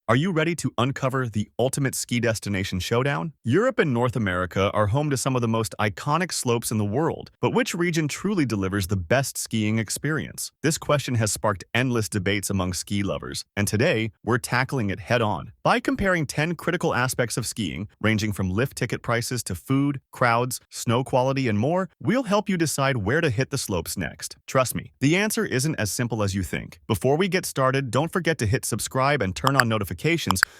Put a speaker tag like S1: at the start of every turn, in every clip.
S1: Are you ready to uncover the ultimate ski destination showdown? Europe and North America are home to some of the most iconic slopes in the world, but which region truly delivers the best skiing experience? This question has sparked endless debates among ski lovers, and today we're tackling it head-on. By comparing 10 critical aspects of skiing, ranging from lift ticket prices to food, crowds, snow quality, and more, we'll help you decide where to hit the slopes next. Trust me, the answer isn't as simple as you think. Before we get started, don't forget to hit subscribe and turn on notifications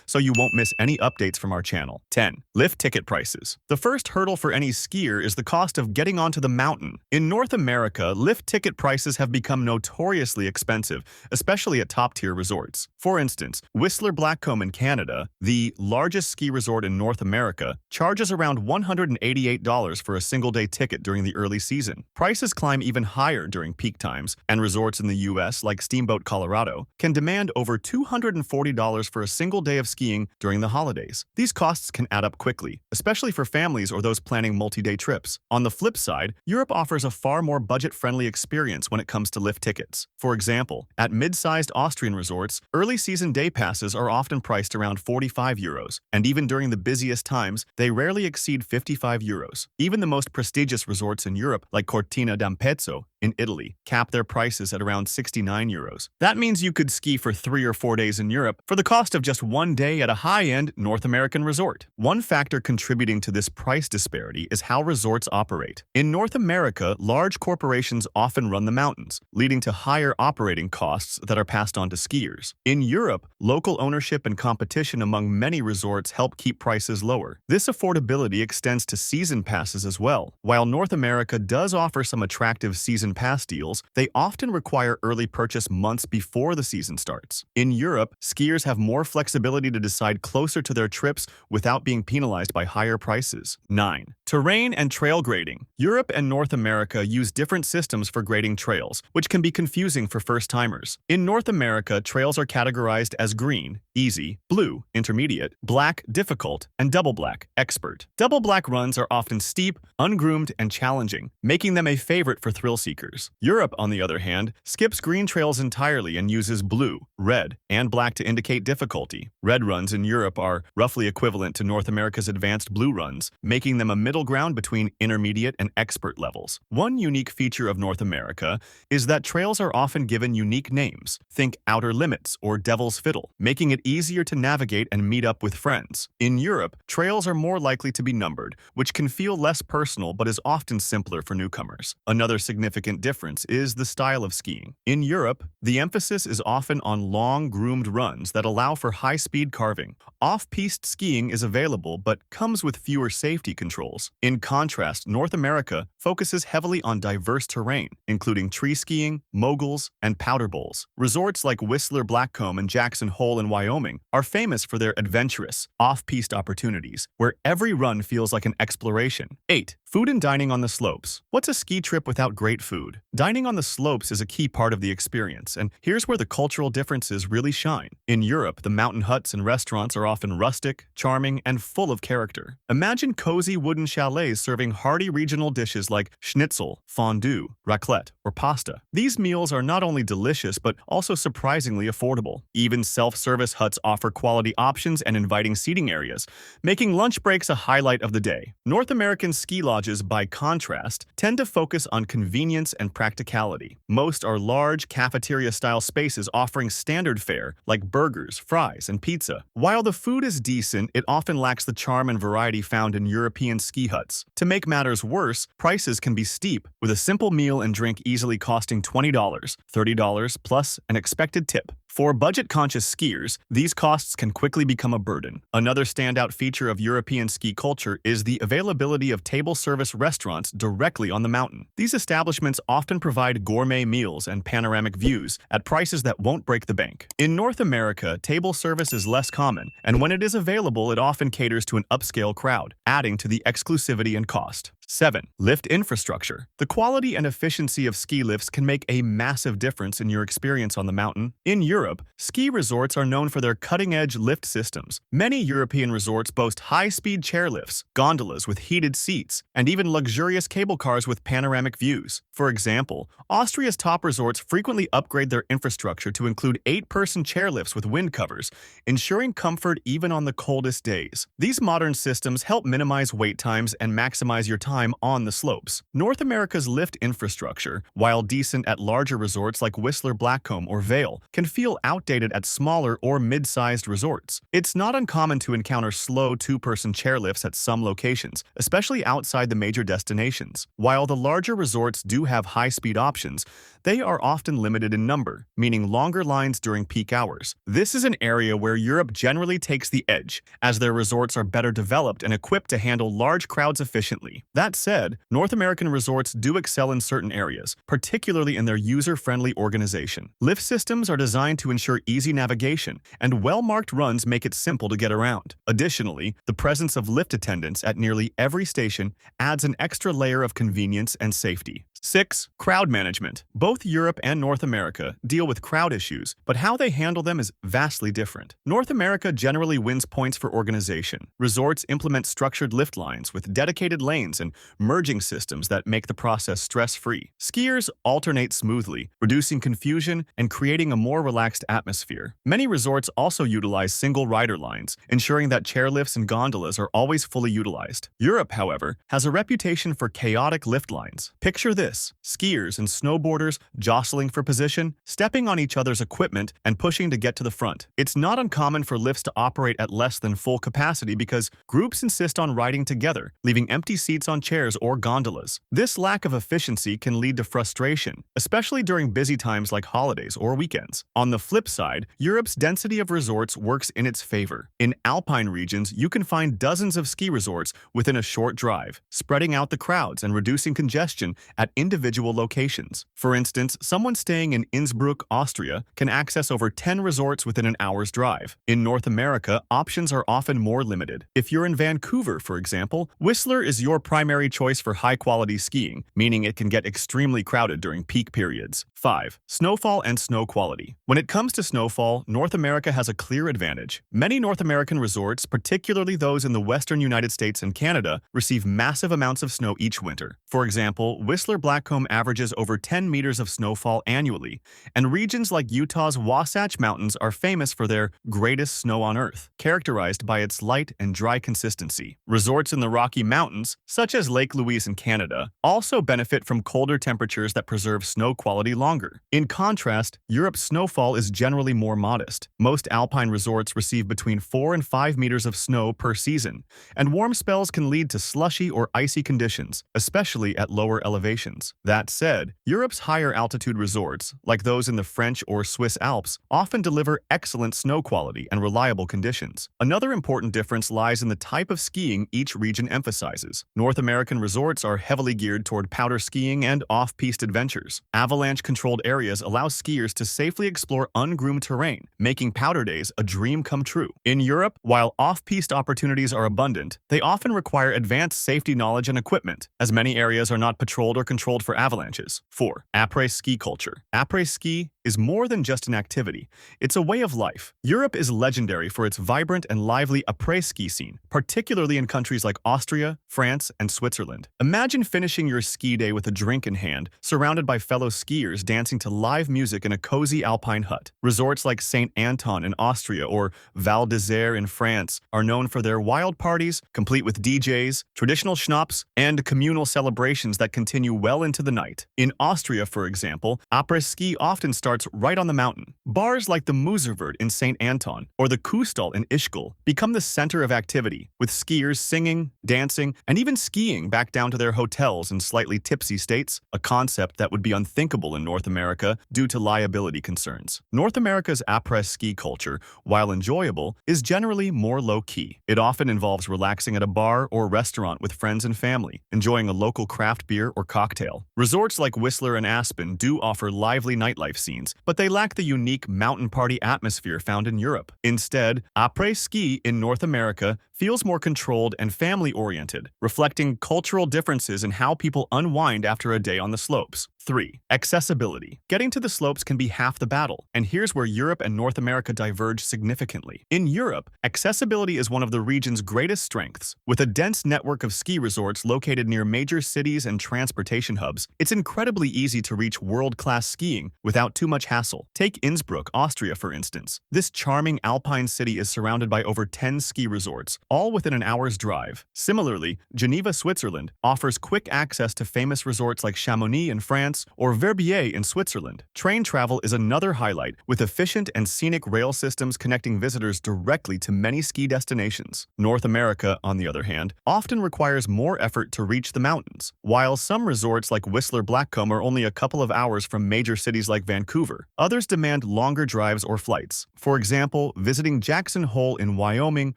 S1: so you won't miss any updates from our channel. 10. Lift ticket prices. The first hurdle for any skier is the cost of getting onto the mountain. In North America, lift ticket prices have become notoriously expensive, especially at top-tier resorts. For instance, Whistler Blackcomb in Canada, the largest ski resort in North America, charges around $188 for a single-day ticket during the early season. Prices climb even higher during peak times, and resorts in the U.S., like Steamboat, Colorado, can demand over $240 for a single day of skiing during the holidays. These costs can add up quickly, especially for families or those planning multi-day trips. On the flip side, Europe offers a far more budget-friendly experience when it comes to lift tickets. For example, at mid-sized Austrian resorts, early season day passes are often priced around 45 euros, and even during the busiest times, they rarely exceed 55 euros. Even the most prestigious resorts in Europe, like Cortina d'Ampezzo in Italy, cap their prices at around 69 euros. That means you could ski for 3 or 4 days in Europe for the cost of just one day at a high-end North American resort. One factor contributing to this price disparity is how resorts operate. In North America, large corporations often run the mountains, leading to higher operating costs that are passed on to skiers. In Europe, local ownership and competition among many resorts help keep prices lower. This affordability extends to season passes as well. While North America does offer some attractive season pass deals, they often require early purchase months before the season starts. In Europe, skiers have more flexibility to decide closer to their trips without being penalized by higher prices. 9. Terrain and trail grading. Europe and North America use different systems for grading trails, which can be confusing for first-timers. In North America, trails are categorized as green, easy, blue, intermediate, black, difficult, and double black, expert. Double black runs are often steep, ungroomed, and challenging, making them a favorite for thrill seekers. Europe, on the other hand, skips green trails entirely and uses blue, red, and black to indicate difficulty. Red runs in Europe are roughly equivalent to North America's advanced blue runs, making them a middle ground between intermediate and expert levels. One unique feature of North America is that trails are often given unique names. Think Outer Limits or Devil's Fiddle, making it easier to navigate and meet up with friends. In Europe, trails are more likely to be numbered, which can feel less personal but is often simpler for newcomers. Another significant difference is the style of skiing. In Europe, the emphasis is often on long, groomed runs that allow for high-speed carving. Off-piste skiing is available but comes with fewer safety controls. In contrast, North America focuses heavily on diverse terrain, including tree skiing, moguls, and powder bowls. Resorts like Whistler Blackcomb and Jackson Hole in Wyoming are famous for their adventurous, off-piste opportunities, where every run feels like an exploration. 8. Food and dining on the slopes. What's a ski trip without great food? Dining on the slopes is a key part of the experience, and here's where the cultural differences really shine. In Europe, the mountain huts and restaurants are often rustic, charming, and full of character. Imagine cozy wooden chalets serving hearty regional dishes like schnitzel, fondue, raclette, or pasta. These meals are not only delicious but also surprisingly affordable. Even self-service huts offer quality options and inviting seating areas, making lunch breaks a highlight of the day. North American ski lodges, by contrast, tend to focus on convenience and practicality. Most are large, cafeteria-style spaces offering standard fare like burgers, fries, and pizza. While the food is decent, it often lacks the charm and variety found in European ski huts. To make matters worse, prices can be steep, with a simple meal and drink easily costing $20, $30, plus an expected tip. For budget-conscious skiers, these costs can quickly become a burden. Another standout feature of European ski culture is the availability of table service restaurants directly on the mountain. These establishments often provide gourmet meals and panoramic views at prices that won't break the bank. In North America, table service is less common, and when it is available, it often caters to an upscale crowd, adding to the exclusivity and cost. 7. Lift infrastructure. The quality and efficiency of ski lifts can make a massive difference in your experience on the mountain. In Europe, ski resorts are known for their cutting-edge lift systems. Many European resorts boast high-speed chairlifts, gondolas with heated seats, and even luxurious cable cars with panoramic views. For example, Austria's top resorts frequently upgrade their infrastructure to include 8-person chairlifts with wind covers, ensuring comfort even on the coldest days. These modern systems help minimize wait times and maximize your time on the slopes. North America's lift infrastructure, while decent at larger resorts like Whistler Blackcomb or Vail, can feel outdated at smaller or mid-sized resorts. It's not uncommon to encounter slow 2-person chairlifts at some locations, especially outside the major destinations. While the larger resorts do have high-speed options, they are often limited in number, meaning longer lines during peak hours. This is an area where Europe generally takes the edge, as their resorts are better developed and equipped to handle large crowds efficiently. That said, North American resorts do excel in certain areas, particularly in their user-friendly organization. Lift systems are designed to ensure easy navigation, and well-marked runs make it simple to get around. Additionally, the presence of lift attendants at nearly every station adds an extra layer of convenience and safety. 6. Crowd management. Both Europe and North America deal with crowd issues, but how they handle them is vastly different. North America generally wins points for organization. Resorts implement structured lift lines with dedicated lanes and merging systems that make the process stress-free. Skiers alternate smoothly, reducing confusion and creating a more relaxed atmosphere. Many resorts also utilize single rider lines, ensuring that chairlifts and gondolas are always fully utilized. Europe, however, has a reputation for chaotic lift lines. Picture this: skiers and snowboarders jostling for position, stepping on each other's equipment, and pushing to get to the front. It's not uncommon for lifts to operate at less than full capacity because groups insist on riding together, leaving empty seats on chairs or gondolas. This lack of efficiency can lead to frustration, especially during busy times like holidays or weekends. On the flip side, Europe's density of resorts works in its favor. In alpine regions, you can find dozens of ski resorts within a short drive, spreading out the crowds and reducing congestion at individual locations. For instance, someone staying in Innsbruck, Austria, can access over 10 resorts within an hour's drive. In North America, options are often more limited. If you're in Vancouver, for example, Whistler is your primary choice for high-quality skiing, meaning it can get extremely crowded during peak periods. 5. Snowfall and snow quality. When it comes to snowfall, North America has a clear advantage. Many North American resorts, particularly those in the western United States and Canada, receive massive amounts of snow each winter. For example, Whistler Blackcomb averages over 10 meters of snowfall annually, and regions like Utah's Wasatch Mountains are famous for their greatest snow on Earth, characterized by its light and dry consistency. Resorts in the Rocky Mountains, such as Lake Louise in Canada, also benefit from colder temperatures that preserve snow quality longer. In contrast, Europe's snowfall is generally more modest. Most alpine resorts receive between 4 and 5 meters of snow per season, and warm spells can lead to slushy or icy conditions, especially at lower elevations. That said, Europe's higher altitude resorts, like those in the French or Swiss Alps, often deliver excellent snow quality and reliable conditions. Another important difference lies in the type of skiing each region emphasizes. North American resorts are heavily geared toward powder skiing and off-piste adventures. Avalanche-controlled areas allow skiers to safely explore ungroomed terrain, making powder days a dream come true. In Europe, while off-piste opportunities are abundant, they often require advanced safety knowledge and equipment, as many areas are not patrolled or controlled for avalanches. 4. Après-ski culture. Après-ski is more than just an activity. It's a way of life. Europe is legendary for its vibrant and lively après-ski scene, particularly in countries like Austria, France, and Switzerland. Imagine finishing your ski day with a drink in hand, surrounded by fellow skiers dancing to live music in a cozy alpine hut. Resorts like St. Anton in Austria or Val d'Isère in France are known for their wild parties, complete with DJs, traditional schnapps, and communal celebrations that continue well into the night. In Austria, for example, Apres-ski often starts right on the mountain. Bars like the Muserwirt in St. Anton or the Kustal in Ischgl become the center of activity, with skiers singing, dancing, and even skiing back down to their hotels in slightly tipsy states, a concept that would be unthinkable in North America due to liability concerns. North America's après-ski culture, while enjoyable, is generally more low-key. It often involves relaxing at a bar or restaurant with friends and family, enjoying a local craft beer or cocktail. Resorts like Whistler and Aspen do offer lively nightlife scenes, mountains, but they lack the unique mountain party atmosphere found in Europe. Instead, après-ski in North America feels more controlled and family-oriented, reflecting cultural differences in how people unwind after a day on the slopes. 3. Accessibility. Getting to the slopes can be half the battle, and here's where Europe and North America diverge significantly. In Europe, accessibility is one of the region's greatest strengths. With a dense network of ski resorts located near major cities and transportation hubs, it's incredibly easy to reach world-class skiing without too much hassle. Take Innsbruck, Austria, for instance. This charming alpine city is surrounded by over 10 ski resorts, all within an hour's drive. Similarly, Geneva, Switzerland, offers quick access to famous resorts like Chamonix in France or Verbier in Switzerland. Train travel is another highlight, with efficient and scenic rail systems connecting visitors directly to many ski destinations. North America, on the other hand, often requires more effort to reach the mountains. While some resorts like Whistler Blackcomb are only a couple of hours from major cities like Vancouver, others demand longer drives or flights. For example, visiting Jackson Hole in Wyoming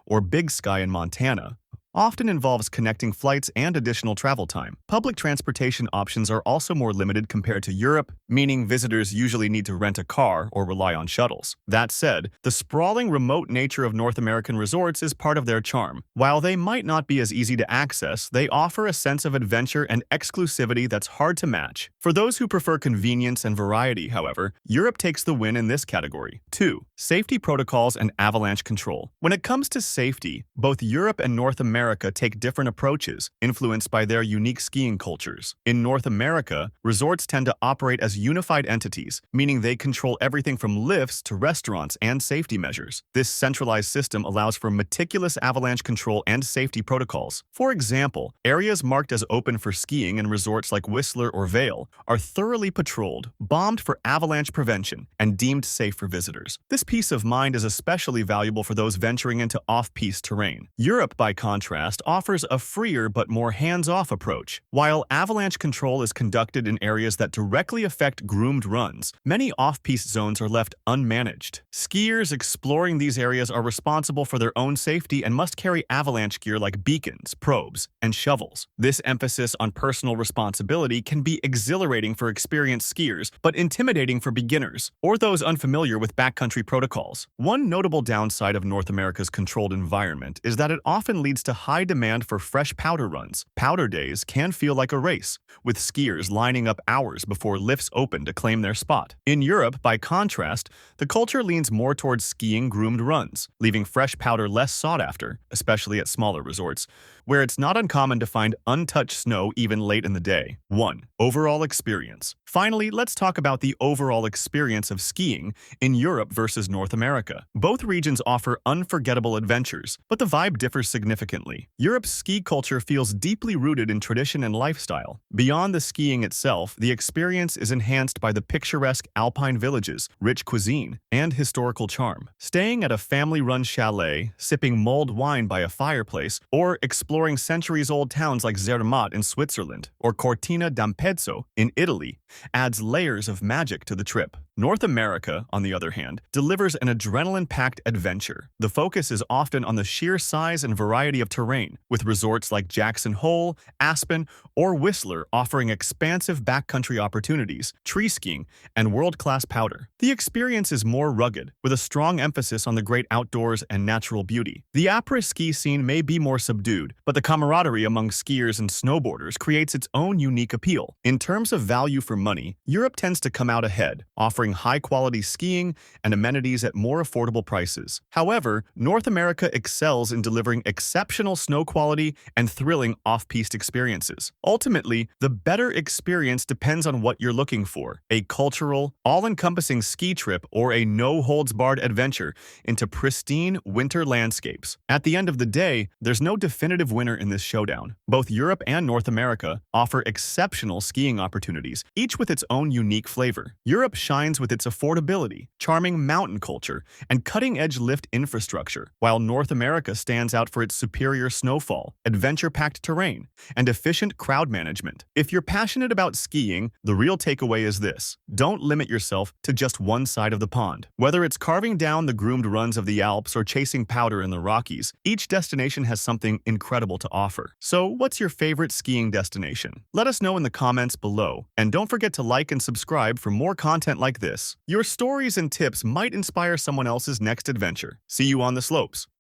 S1: or Big Sky in Montana often involves connecting flights and additional travel time. Public transportation options are also more limited compared to Europe, meaning visitors usually need to rent a car or rely on shuttles. That said, the sprawling remote nature of North American resorts is part of their charm. While they might not be as easy to access, they offer a sense of adventure and exclusivity that's hard to match. For those who prefer convenience and variety, however, Europe takes the win in this category. 2. Safety protocols and avalanche control. When it comes to safety, both Europe and North America take different approaches, influenced by their unique skiing cultures. In North America, resorts tend to operate as unified entities, meaning they control everything from lifts to restaurants and safety measures. This centralized system allows for meticulous avalanche control and safety protocols. For example, areas marked as open for skiing in resorts like Whistler or Vail are thoroughly patrolled, bombed for avalanche prevention, and deemed safe for visitors. This peace of mind is especially valuable for those venturing into off-piste terrain. Europe, by contrast, offers a freer but more hands-off approach. While avalanche control is conducted in areas that directly affect groomed runs, many off-piste zones are left unmanaged. Skiers exploring these areas are responsible for their own safety and must carry avalanche gear like beacons, probes, and shovels. This emphasis on personal responsibility can be exhilarating for experienced skiers, but intimidating for beginners or those unfamiliar with backcountry protocols. One notable downside of North America's controlled environment is that it often leads to high demand for fresh powder runs. Powder days can feel like a race, with skiers lining up hours before lifts open to claim their spot. In Europe, by contrast, the culture leans more towards skiing groomed runs, leaving fresh powder less sought after, especially at smaller resorts, where it's not uncommon to find untouched snow even late in the day. 1. Overall experience. Finally, let's talk about the overall experience of skiing in Europe versus North America. Both regions offer unforgettable adventures, but the vibe differs significantly. Europe's ski culture feels deeply rooted in tradition and lifestyle. Beyond the skiing itself, the experience is enhanced by the picturesque alpine villages, rich cuisine, and historical charm. Staying at a family-run chalet, sipping mulled wine by a fireplace, or exploring centuries-old towns like Zermatt in Switzerland or Cortina d'Ampezzo in Italy adds layers of magic to the trip. North America, on the other hand, delivers an adrenaline-packed adventure. The focus is often on the sheer size and variety of terrain, with resorts like Jackson Hole, Aspen, or Whistler offering expansive backcountry opportunities, tree skiing, and world-class powder. The experience is more rugged, with a strong emphasis on the great outdoors and natural beauty. The après-ski scene may be more subdued, but the camaraderie among skiers and snowboarders creates its own unique appeal. In terms of value for money, Europe tends to come out ahead, offering high-quality skiing and amenities at more affordable prices. However, North America excels in delivering exceptional snow quality and thrilling off-piste experiences. Ultimately, the better experience depends on what you're looking for: a cultural, all-encompassing ski trip or a no-holds-barred adventure into pristine winter landscapes. At the end of the day, there's no definitive winner in this showdown. Both Europe and North America offer exceptional skiing opportunities, each with its own unique flavor. Europe shines with its affordability, charming mountain culture, and cutting-edge lift infrastructure, while North America stands out for its superior snowfall, adventure-packed terrain, and efficient crowd management. If you're passionate about skiing, the real takeaway is this: don't limit yourself to just one side of the pond. Whether it's carving down the groomed runs of the Alps or chasing powder in the Rockies, each destination has something incredible to offer. So, what's your favorite skiing destination? Let us know in the comments below, and don't forget to like and subscribe for more content like like this. Your stories and tips might inspire someone else's next adventure. See you on the slopes.